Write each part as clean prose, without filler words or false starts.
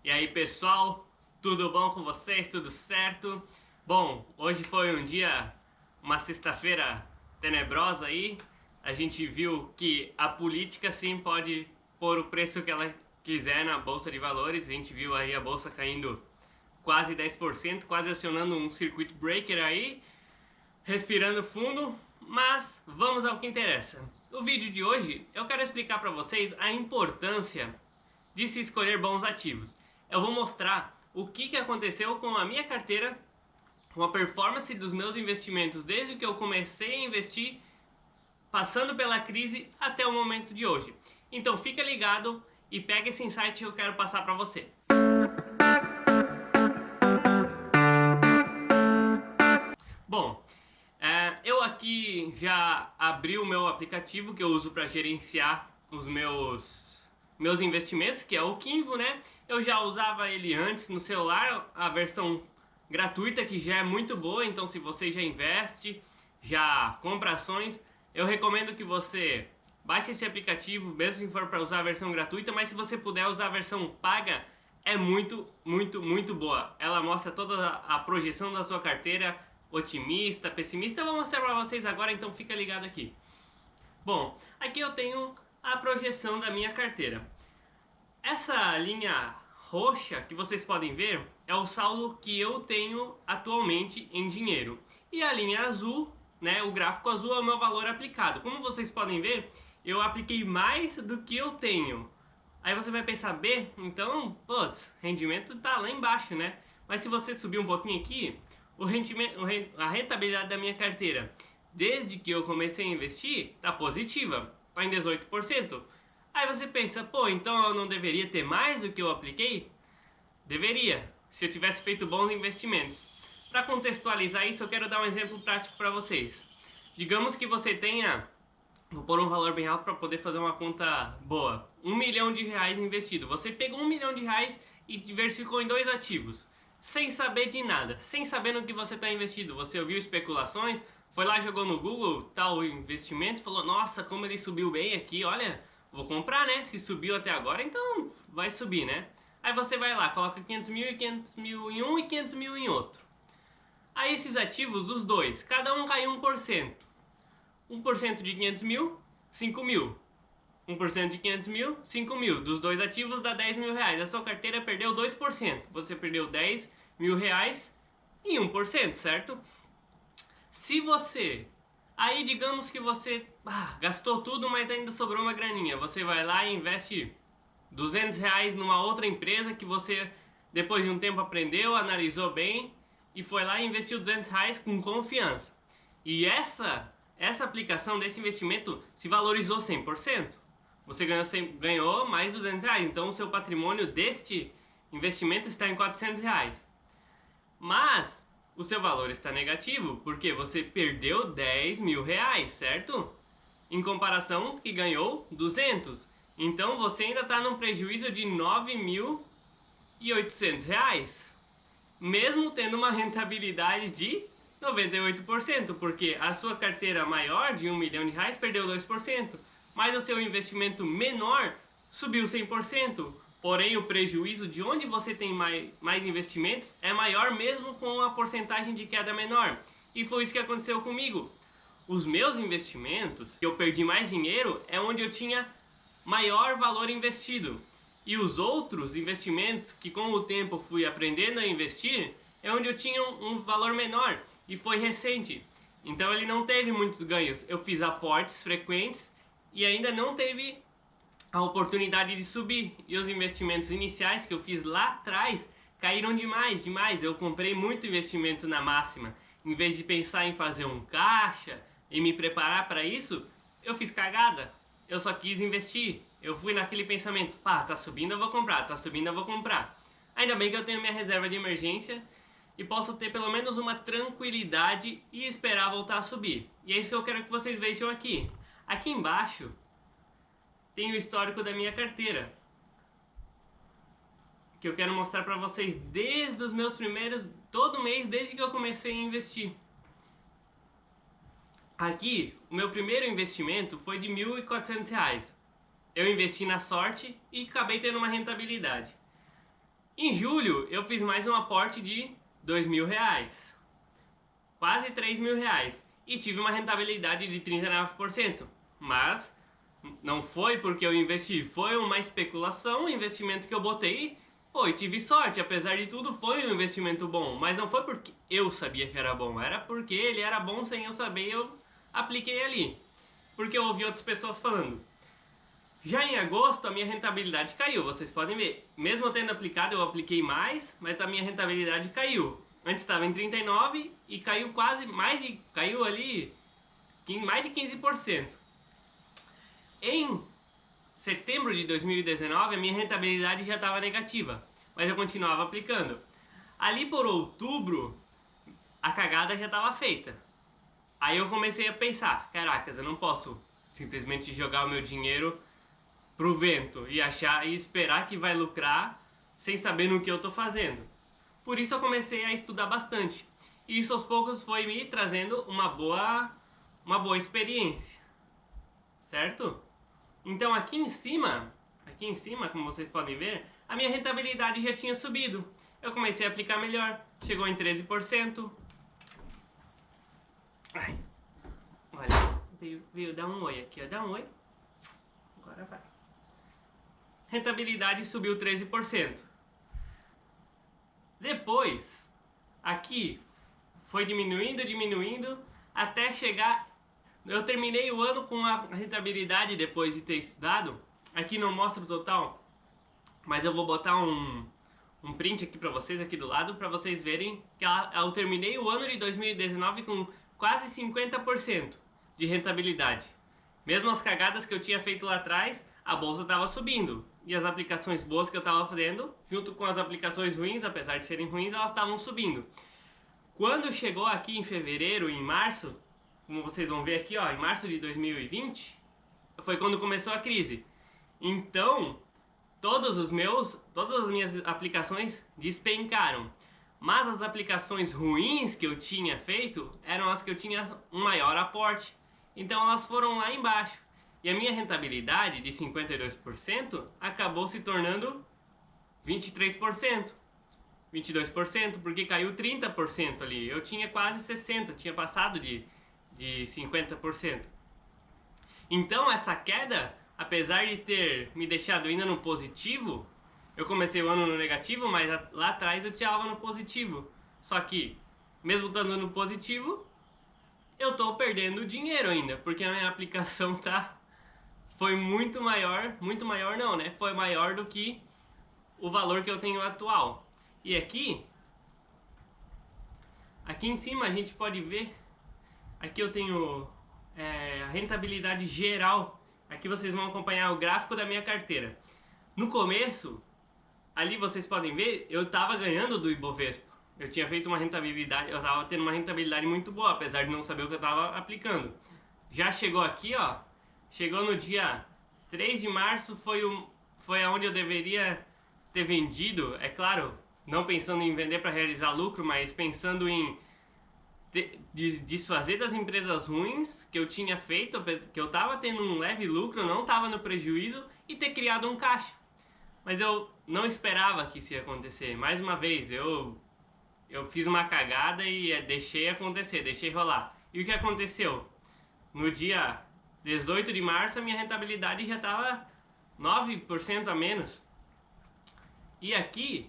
E aí pessoal, tudo bom com vocês? Tudo certo? Bom, hoje foi uma sexta-feira tenebrosa aí. A gente viu que a política sim pode pôr o preço que ela quiser na bolsa de valores. A gente viu aí a bolsa caindo quase 10%, quase acionando um circuit breaker aí, respirando fundo. Mas vamos ao que interessa. No vídeo de hoje eu quero explicar para vocês a importância de se escolher bons ativos. Eu vou mostrar o que aconteceu com a minha carteira, com a performance dos meus investimentos desde que eu comecei a investir, passando pela crise até o momento de hoje. Então fica ligado e pega esse insight que eu quero passar para você. Bom, eu aqui já abri o meu aplicativo que eu uso para gerenciar os meus investimentos, que é o Kinvo, né? Eu já usava ele antes no celular, a versão gratuita, que já é muito boa. Então se você já investe, já compra ações, eu recomendo que você baixe esse aplicativo, mesmo que for para usar a versão gratuita. Mas se você puder usar a versão paga, é muito boa. Ela mostra toda a projeção da sua carteira, otimista, pessimista. Eu vou mostrar para vocês agora, então fica ligado aqui. Bom, aqui eu tenho a projeção da minha carteira. Essa linha roxa que vocês podem ver é o saldo que eu tenho atualmente em dinheiro. E a linha azul, né, o gráfico azul, é o meu valor aplicado. Como vocês podem ver, eu apliquei mais do que eu tenho. Aí você vai pensar, B, então, putz, rendimento tá lá embaixo, né? Mas se você subir um pouquinho aqui, a rentabilidade da minha carteira, desde que eu comecei a investir, tá positiva, tá em 18%. Aí você pensa, pô, então eu não deveria ter mais do que eu apliquei? Deveria, se eu tivesse feito bons investimentos. Para contextualizar isso, eu quero dar um exemplo prático para vocês. Digamos que você tenha, vou pôr um valor bem alto para poder fazer uma conta boa, R$1 milhão investido. Você pegou R$1 milhão e diversificou em 2 ativos, sem saber de nada, sem saber no que você está investido. Você ouviu especulações, foi lá, jogou no Google tal investimento, falou, nossa, como ele subiu bem aqui, olha, vou comprar, né? Se subiu até agora, então vai subir, né? Aí você vai lá, coloca 500 mil e 500 mil em um e 500 mil em outro. Aí esses ativos, os dois, cada um caiu 1%. 1% de 500 mil, 5 mil. 1% de 500 mil, 5 mil. Dos dois ativos dá 10 mil reais. A sua carteira perdeu 2%. Você perdeu 10 mil reais em 1%, certo? Se você... Aí digamos que você gastou tudo, mas ainda sobrou uma graninha. Você vai lá e investe 200 reais numa outra empresa que você, depois de um tempo, aprendeu, analisou bem e foi lá e investiu 200 reais com confiança. E essa aplicação desse investimento se valorizou 100%. Você ganhou mais 200 reais. Então o seu patrimônio deste investimento está em 400 reais. Mas o seu valor está negativo porque você perdeu 10 mil reais, certo? Em comparação que ganhou 200. Então você ainda está num prejuízo de 9.800 reais. Mesmo tendo uma rentabilidade de 98%, porque a sua carteira maior de R$1 milhão perdeu 2%, mas o seu investimento menor subiu 100%. Porém, o prejuízo de onde você tem mais investimentos é maior, mesmo com a porcentagem de queda menor. E foi isso que aconteceu comigo. Os meus investimentos, que eu perdi mais dinheiro, é onde eu tinha maior valor investido. E os outros investimentos, que com o tempo fui aprendendo a investir, é onde eu tinha um valor menor. E foi recente. Então ele não teve muitos ganhos. Eu fiz aportes frequentes e ainda não teve a oportunidade de subir. E os investimentos iniciais que eu fiz lá atrás caíram demais. Eu comprei muito investimento na máxima. Em vez de pensar em fazer um caixa e me preparar para isso, eu fiz cagada. Eu só quis investir. Eu fui naquele pensamento, pá, tá subindo, eu vou comprar, tá subindo, eu vou comprar. Ainda bem que eu tenho minha reserva de emergência e posso ter pelo menos uma tranquilidade e esperar voltar a subir. E é isso que eu quero que vocês vejam aqui. Aqui embaixo tem o histórico da minha carteira, que eu quero mostrar para vocês desde os meus primeiros, todo mês, desde que eu comecei a investir. Aqui, o meu primeiro investimento foi de R$1.400. Eu investi na sorte e acabei tendo uma rentabilidade. Em julho eu fiz mais um aporte de R$ 2.000, quase R$ 3.000, e tive uma rentabilidade de 39%. Mas não foi porque eu investi, foi uma especulação, um investimento que eu botei, pô, e tive sorte, apesar de tudo foi um investimento bom, mas não foi porque eu sabia que era bom, era porque ele era bom sem eu saber, eu apliquei ali, porque eu ouvi outras pessoas falando. Já em agosto a minha rentabilidade caiu, vocês podem ver, mesmo eu tendo aplicado, eu apliquei mais, mas a minha rentabilidade caiu. Antes estava em 39 e caiu caiu ali mais de 15%. Em setembro de 2019 a minha rentabilidade já estava negativa, mas eu continuava aplicando. Ali por outubro a cagada já estava feita. Aí eu comecei a pensar, caracas, eu não posso simplesmente jogar o meu dinheiro pro vento e achar e esperar que vai lucrar sem saber no que eu tô fazendo. Por isso eu comecei a estudar bastante. E isso aos poucos foi me trazendo uma boa experiência. Certo? Então aqui em cima, como vocês podem ver, a minha rentabilidade já tinha subido. Eu comecei a aplicar melhor, chegou em 13%. Ai, olha, veio dar um oi aqui, ó, dá um oi. Agora vai. Rentabilidade subiu 13%. Depois, aqui foi diminuindo, até chegar... Eu terminei o ano com uma rentabilidade depois de ter estudado. Aqui não mostra o total, mas eu vou botar um print aqui pra vocês, aqui do lado, pra vocês verem que eu terminei o ano de 2019 com quase 50% de rentabilidade. Mesmo as cagadas que eu tinha feito lá atrás, a bolsa estava subindo. E as aplicações boas que eu estava fazendo, junto com as aplicações ruins, apesar de serem ruins, elas estavam subindo. Quando chegou aqui em fevereiro, em março, como vocês vão ver aqui, ó, em março de 2020, foi quando começou a crise. Então, todas as minhas aplicações despencaram. Mas as aplicações ruins que eu tinha feito eram as que eu tinha um maior aporte. Então elas foram lá embaixo. E a minha rentabilidade de 52% acabou se tornando 23%. 22%, porque caiu 30% ali. Eu tinha quase 60%, tinha passado de 50%. Então essa queda, apesar de ter me deixado ainda no positivo, eu comecei o ano no negativo, mas lá atrás eu estava no positivo. Só que, mesmo estando no positivo, eu estou perdendo dinheiro ainda, porque a minha aplicação foi muito maior não, né? Foi maior do que o valor que eu tenho atual. E aqui em cima a gente pode ver, aqui eu tenho a rentabilidade geral. Aqui vocês vão acompanhar o gráfico da minha carteira. No começo, ali vocês podem ver, eu estava ganhando do Ibovespa. Eu tinha feito uma rentabilidade, eu estava tendo uma rentabilidade muito boa, apesar de não saber o que eu estava aplicando. Já chegou aqui, ó, chegou no dia 3 de março, foi aonde eu deveria ter vendido, é claro, não pensando em vender para realizar lucro, mas pensando em desfazer das empresas ruins que eu tinha feito, que eu estava tendo um leve lucro, eu não estava no prejuízo, e ter criado um caixa. Mas eu não esperava que isso ia acontecer. Mais uma vez, eu fiz uma cagada e deixei acontecer, deixei rolar. E o que aconteceu? No dia 18 de março a minha rentabilidade já estava 9% a menos. E aqui,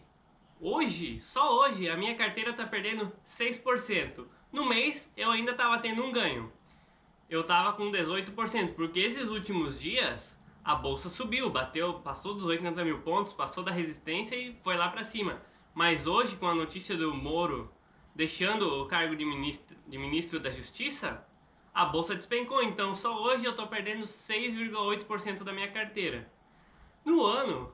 hoje, só hoje, a minha carteira está perdendo 6%. No mês eu ainda estava tendo um ganho. Eu estava com 18%, porque esses últimos dias a bolsa subiu, passou dos 80 mil pontos, passou da resistência e foi lá para cima. Mas hoje, com a notícia do Moro deixando o cargo de ministro da Justiça, a bolsa despencou. Então só hoje eu estou perdendo 6,8% da minha carteira. No ano,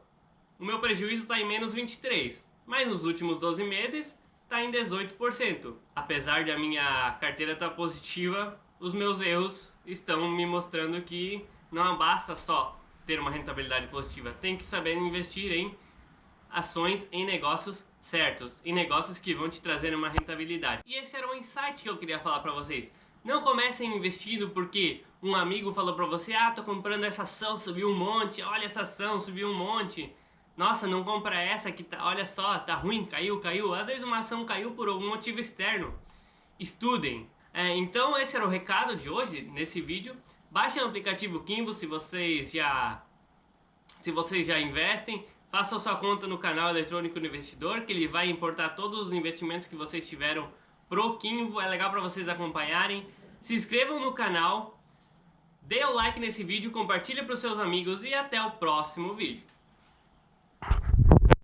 o meu prejuízo está em menos 23%, mas nos últimos 12 meses está em 18%. Apesar de a minha carteira estar positiva, os meus erros estão me mostrando que não basta só ter uma rentabilidade positiva, tem que saber investir em ações, em negócios certos, em negócios que vão te trazer uma rentabilidade. E esse era o insight que eu queria falar para vocês. Não comecem investindo porque um amigo falou para você: ah, tô comprando essa ação, subiu um monte, olha essa ação, subiu um monte. Nossa, não compra essa que tá, olha só, tá ruim, caiu. Às vezes uma ação caiu por algum motivo externo. Estudem. Então esse era o recado de hoje, nesse vídeo. Baixem o aplicativo Kinvo se vocês já investem. Façam sua conta no canal Eletrônico do Investidor, que ele vai importar todos os investimentos que vocês tiveram pro Kinvo. É legal para vocês acompanharem. Se inscrevam no canal, dê o like nesse vídeo, compartilhe para os seus amigos e até o próximo vídeo.